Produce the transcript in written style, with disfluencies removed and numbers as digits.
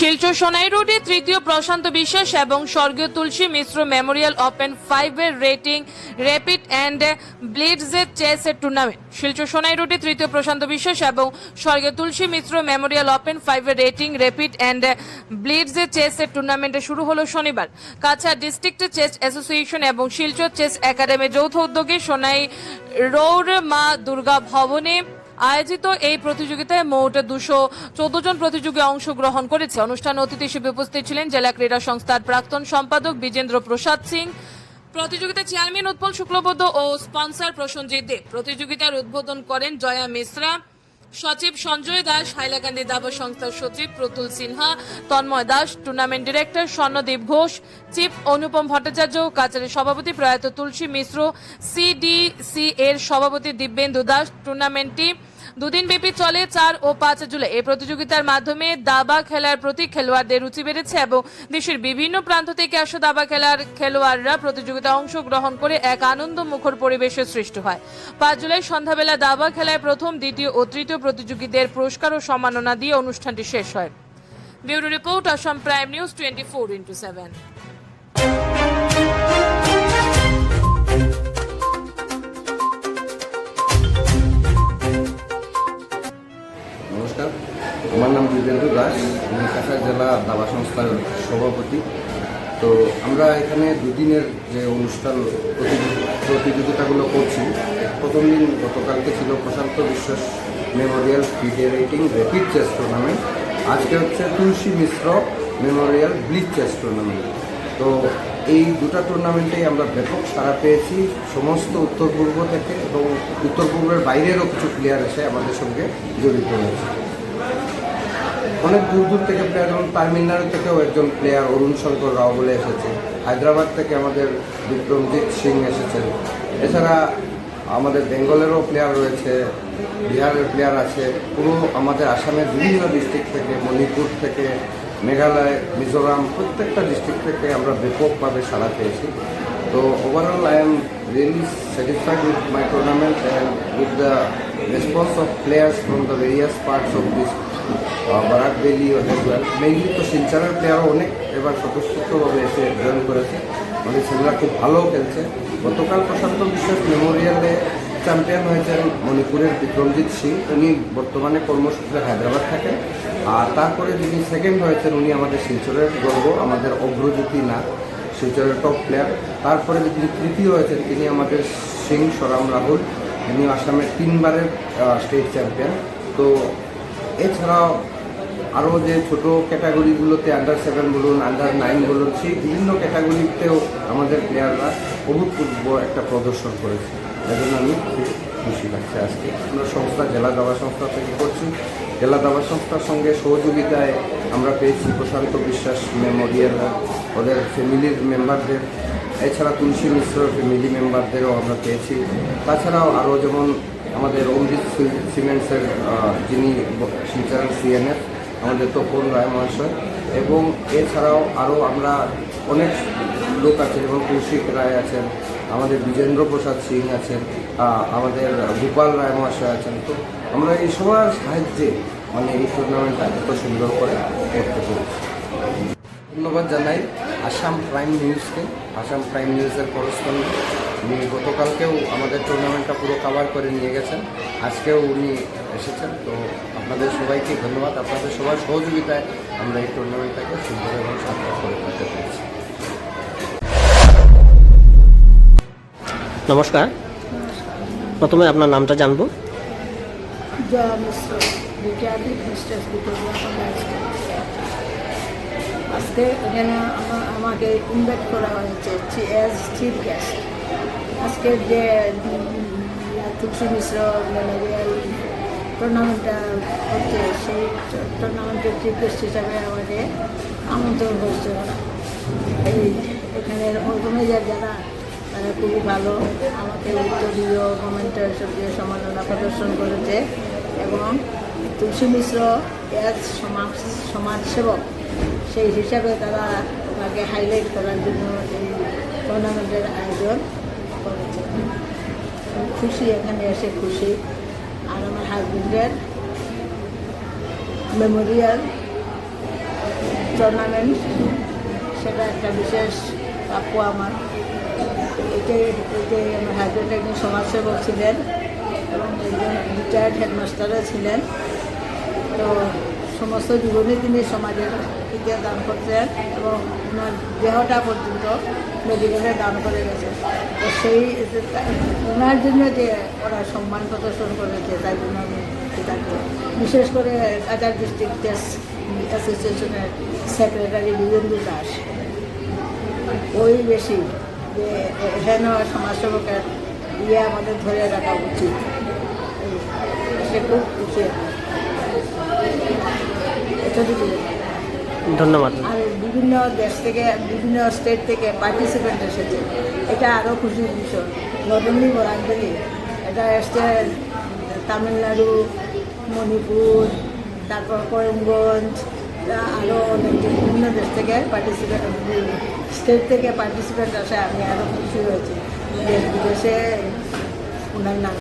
শিলচর সোনাই রোডে তৃতীয় প্রশান্ত বিশ্বাস এবং স্বর্গীয় তুলসী মিশ্র মেমোরিয়াল ওপেন 5 এর rating rapid and blitz chess tournament. Silchar Sonai রোডে তৃতীয় প্রশান্ত বিশ্বাস এবং স্বর্গীয় তুলসী মিশ্র মেমোরিয়াল ওপেন 5 এর rating rapid and blitz chess টুর্নামেন্টে শুরু হলো শনিবার। কাছাড় ডিস্ট্রিক্ট চেস অ্যাসোসিয়েশন এবং শিলচর চেস একাডেমি যৌথ উদ্যোগে সোনাই রোড মা দুর্গা ভবনে আয়োজিত এই প্রতিযোগিতায় মোট 214 জন প্রতিযোগী অংশগ্রহণ করেছে। অনুষ্ঠানে অতিথি হিসেবে উপস্থিত ছিলেন জেলা ক্রীড়া সংস্থার প্রাক্তন সম্পাদক বিজেন্দ্র প্রসাদ সিং, প্রতিযোগিতার চেয়ারম্যান উৎপল শুক্লবৈদ্য ও স্পন্সর প্রসেনজিৎ দেব। প্রতিযোগিতার উদ্বোধন করেন জয়া মিশ্রা, সচিব সঞ্জয় দাস, হাইলাকান্দি দাবা সংস্থার সচিব Pratul Sinha, Tanmoy Das, tournament director Swarnadip Ghosh, chief Anupam Bhattacharya, কাছাড়ের সভাপতি প্রয়াত তুলসী মিশ্র, সিডিসি এর সভাপতি দিব্যেন্দু দাস। টুর্নামেন্টটি দুদিন ব্যাপী চলে 4 ও 5 জুলাই। এই প্রতিযোগিতার মাধ্যমে দাবা খেলার প্রতি খেলোয়াড়দের রুচি বেড়েছে এবং দেশের বিভিন্ন প্রান্ত থেকে আসা দাবা খেলার খেলোয়াড়রা প্রতিযোগিতায় অংশগ্রহণ করে এক আনন্দ মুখর পরিবেশের সৃষ্টি হয়। 5 জুলাই সন্ধ্যাবেলা দাবা খেলায় প্রথম, দ্বিতীয় ও তৃতীয় প্রতিযোগীদের পুরস্কার ও সম্মাননা দিয়ে অনুষ্ঠানটি শেষ হয়। Bureau report, Assam prime news 24x7। নমস্কার, আমার নাম বিজেন্দ্র দাস, আমি কাছাড় জেলা দাবা সংস্থার সভাপতি। তো আমরা এখানে দুদিনের যে অনুষ্ঠান প্রতিযোগিতাগুলো করছি, প্রথম দিন গতকালকে ছিল Prashanta Biswas memorial FIDE rating rapid chess tournament, আজকে হচ্ছে Tulsi Mishra memorial blitz chess tournament. তো এই দুটো টুর্নামেন্টেই আমরা ব্যাপক সাড়া পেয়েছি সমস্ত উত্তর পূর্ব থেকে, এবং উত্তর পূর্বের বাইরেরও কিছু প্লেয়ার এসে আমাদের সঙ্গে জড়িত হয়েছে। অনেক দূর দূর থেকে প্লেয়ার, যেমন তামিলনাড়ু থেকেও একজন প্লেয়ার অরুণ শঙ্কর রাও বলে এসেছে, হায়দ্রাবাদ থেকে আমাদের বিক্রমজিৎ সিং এসেছেন, এছাড়া আমাদের বেঙ্গলেরও প্লেয়ার রয়েছে, বিহারের প্লেয়ার আছে, পুরো আমাদের আসামের বিভিন্ন ডিস্ট্রিক্ট থেকে, মণিপুর থেকে, মেঘালয়, মিজোরাম, প্রত্যেকটা ডিস্ট্রিক্ট থেকে আমরা ব্যাপকভাবে সাড়া পেয়েছি। তো overall I am really satisfied with my tournament and with the response of players from the various parts of this Barack valley as well. Mainly তো শিলচরের প্লেয়ারও অনেক এবার স্বতঃস্ফূর্তভাবে এসে জয়েন করেছে, মানে সেগুলা খুব ভালো খেলছে। গতকাল প্রশান্ত বিশ্বাস মেমোরিয়ালে চ্যাম্পিয়ন হয়েছেন মণিপুরের বিক্রমজিৎ সিং, উনি বর্তমানে কর্মসূত্রে হায়দ্রাবাদ থাকেন। আর তারপরে যিনি সেকেন্ড হয়েছেন উনি আমাদের শিলচরের গর্ব, আমাদের অগ্রজ্যোতি না, শিলচরের টপ প্লেয়ার। তারপরে যিনি তৃতীয় হয়েছেন তিনি আমাদের সিং সরাম রাহুল, তিনি আসামের 3 বারের স্টেট চ্যাম্পিয়ন। তো এছাড়াও আরও যে ছোটো ক্যাটাগরিগুলোতে আন্ডার 7 বলুন, আন্ডার 9 বলুন, সেই বিভিন্ন ক্যাটাগরিতেও আমাদের প্লেয়াররা অভূতপূর্ব একটা প্রদর্শন করেছে। এই জন্য আমি খুব খুশি লাগছে। আজকে আমরা সংস্থা জেলা দাবা সংস্থা থেকে করছি, জেলা দাবা সংস্থার সঙ্গে সহযোগিতায় আমরা পেয়েছি প্রশান্ত বিশ্বাস মেমোরিয়াল, ওদের ফ্যামিলির মেম্বারদের, এছাড়া তুলসী মিশ্র ফ্যামিলি মেম্বারদেরও আমরা পেয়েছি। তাছাড়াও আরও যেমন আমাদের অমৃত সিমেন্টসের যিনি শিলচরের সিএনএফ আমাদের তপন রায় মহাশয়, এবং এছাড়াও আরও আমরা অনেক লোক আছে, যেমন কৌশিক রায় আছেন, আমাদের বিজেন্দ্র প্রসাদ সিং আছেন, আমাদের গোপাল রায় মহাশয় আছেন। তো আমরা এই সবার সাহায্যে মানে এই টুর্নামেন্টটা এত সুন্দর করে করতে পেরেছি। ধন্যবাদ জানাই আসাম প্রাইম নিউজকে, আসাম প্রাইম নিউজের করেসপন্ডেন্ট। উনি গতকালকেও আমাদের টুর্নামেন্টটা পুরো কভার করে নিয়ে গেছেন, আজকেও উনি এসেছেন। তো আপনাদের সবাইকে ধন্যবাদ, আপনাদের সবার সহযোগিতায় আমরা এই টুর্নামেন্টটাকে সুন্দর এবং সার্থক করে তুলতে পেরেছি। নমস্কার, প্রথমে আপনার নামটা জানবো। জয়া মিশ্র, বিদ্যাপীঠ মিস্ট্রেস ভিক্টোরিয়া কলেজ। আজকে এখানে আমাকে ইনভাইট করা হয়েছে অ্যাজ চিফ গেস্ট। আজকের যে তুলসী মিশ্র মেমোরিয়াল টুর্নামেন্টটা হচ্ছে, সেই টুর্নামেন্টের চিফ গেস্ট হিসাবে আমাকে আমন্ত্রণ করছে। এই এখানের অর্গানাইজার যারা, তারা খুবই ভালো, আমাকে উত্তরীয় কমেন্টের সঙ্গে সম্মাননা প্রদর্শন করেছে, এবং তুলসী মিশ্র এজ সমাজসেবক সেই হিসাবে তারা তাকে হাইলাইট করার জন্য এই টুর্নামেন্টের আয়োজন করেছে। খুশি, এখানে এসে খুশি। আর আমার হাজবেন্ডের মেমোরিয়াল টুর্নামেন্ট, সেটা একটা বিশেষ প্রাপ্য আমার। এতে আমার হাজব্যান্ড একজন সমাজসেবক ছিলেন এবং একজন রিটায়ার্ড হেডমাস্টারও ছিলেন। তো সমস্ত জীবনে তিনি সমাজের দিকে দান করতেন এবং ওনার দেহটা পর্যন্ত মেডিকেলে দান করে গেছেন। তো ওনার জন্য যে ওরা সম্মান প্রদর্শন করেছে, তাই জন্য আমি তাকে বিশেষ করে কাছাড় ডিস্ট্রিক্ট চেস অ্যাসোসিয়েশনের সেক্রেটারি বীরেন্দ্র দাস ওই বেশি যে এখানে সমাজসেবকের আমাদের ধরে রাখা উচিত, সে খুব উচিত। ধন্যবাদ। আর বিভিন্ন দেশ থেকে, বিভিন্ন স্টেট থেকে পার্টিসিপেন্ট এসেছে, এটা আরও খুশির বিষয়। নট অনলি বরাকভ্যালি, এটা এসছে তামিলনাড়ু, মণিপুর, তারপর করিমগঞ্জ, আরও অনেক বিভিন্ন দেশ থেকে পার্টিসিপেন্ট, স্টেট থেকে পার্টিসিপেন্ট আসে। আমি আরও খুশি হয়েছি দেশ বিদেশে ওনার নাম